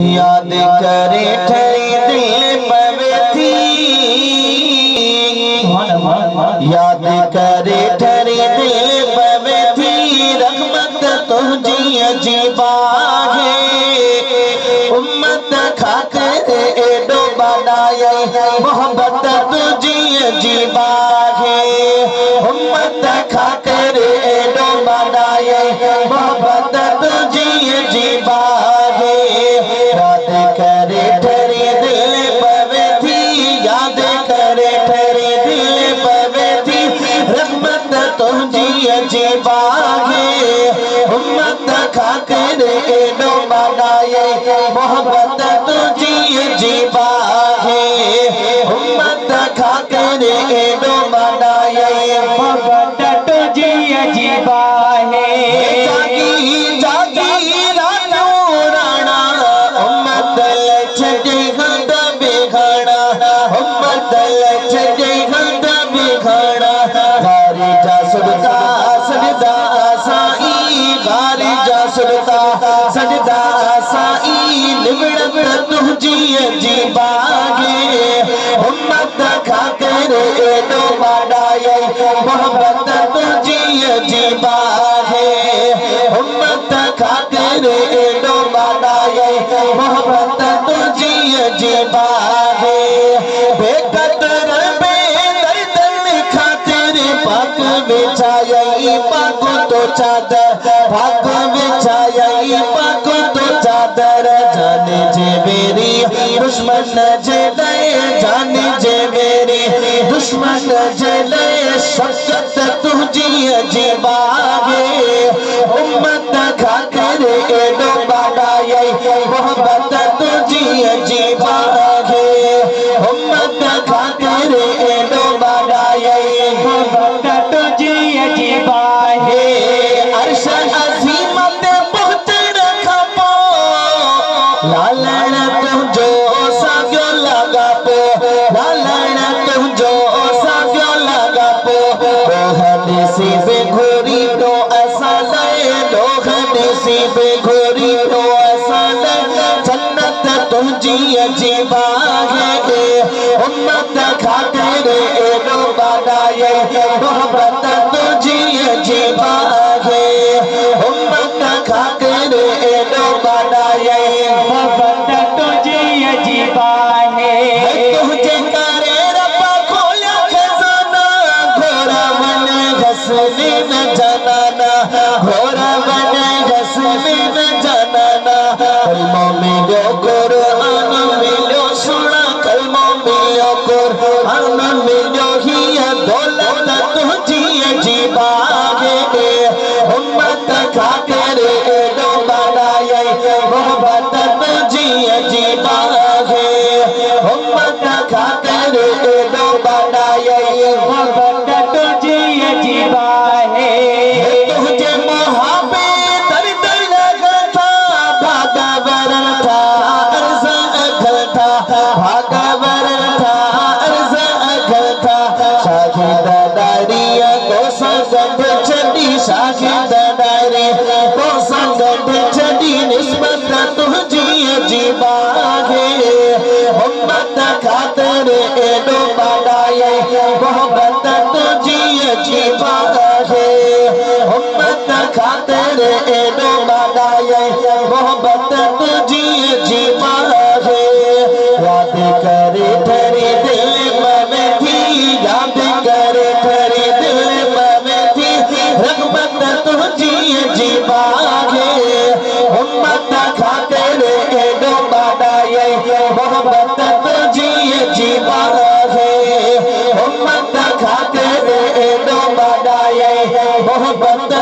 याद करे ठरी दिल पवे थी, याद करे ठरी दिल पवे थी। रहमत तुझी अजीबा है, उम्मत खातिर एडो बनाए। मोहब्बत तुझी अजीबा है, उम्मत खातिर एडो बनाए। मोहब्बत तुझी अजीबा है। याद करे ठरी दिल पवे थी, याद करे ठरी दिल पवे थी। रहमत तुझी अजीबा है, उम्मत खातिर एडो बनाए। मोहब्बत तुझी अजीबा है, उम्मत खातिर एडो बनाए। मोहब्बत तुझी अजीबा है। जागी जागी रानो राणा, उम्मत छड़े हंद बिघाना, उम्मत छड़े हंद बिघाना। गारी जा सजदा सजदा साई, गारी जा सजदा सजदा साई। निवड़त तुझी अजीबा है, उम्मत खातिर एडो बनाए। मोहब्बत तुझी अजीबा है, उम्मत खातिर एडो बनाए। मोहब्बत तुझी अजीबा है। बेकदर बेदर्द खातिर पाक बिछाई, पाक तो चादर पाक बिछाई, पाक तो चादर। जाने जे मेरी दुश्मन जले, जाने जे मेरी दुश्मन जले। शक्कत तुझी अजीबा है, उम्मत खातिर एडो बनाए। मोहब्बत तुझी अजीबा है, उम्मत खातिर एडो बनाए। मोहब्बत तुझी अजीबा है। अर्श अज़ीम ते पहुंचण खां पोइ लालण तुंहिंजो साॻियो लॻा पियो, लालण तुंहिंजो साॻियो लॻा पियो। ॾोह ॾिसी बि घुरी पियो असां लाइ, ॾोह ॾिसी बि घुरी पियो असां लाइ। जन्नत तुंहिंजी अजीबा है, उम्मत खातिर एडो बनाए। मोहब्बत तुझी अजीबा है, उम्मत खातिर एडो बनाए। मोहब्बत तुझी अजीबा है। तुझे करे रब्बा खोलिया खजाना, घोड़ा बने हसने न जनाना, घोड़ा बने हसने न जनाना। कलमो मिलो कुरान मिलो सुना, कलमो मिलो कुरान मिलो। ही दौलत तुझी अजीबा है, उम्मत खातिर एडो बनाए। मोहब्बत तुझी अजीबा है, उम्मत खातिर एडो बनाए। मोहब्बत तुझी अजीबा है। तुझे मोहब्बे दर्द लगा था, भागा वरन था अर्ज़ अघल था, भागा वरन था अर्ज़ अघल था। शाहिद डारिया को संगत छड़ी, शाहिद डारी को संगत छड़ी। निस्बत तुझी अजीबा है, उम्मत खातिर एडो बनाए। मोहब्बत तुझी अजीबा है, उम्मत खातिर एडो बनाए। मोहब्बत तुझी अजीबा है। याद करे ठरी दिल पवे थी, याद करे ठरी दिल पवे थी। रहमत तुझी अजीबा है, उम्मत खातिर एडो बनाए। मोहब्बत तुझी अजीबा है, उम्मत खातिर एडो बनाए। मोहब्बत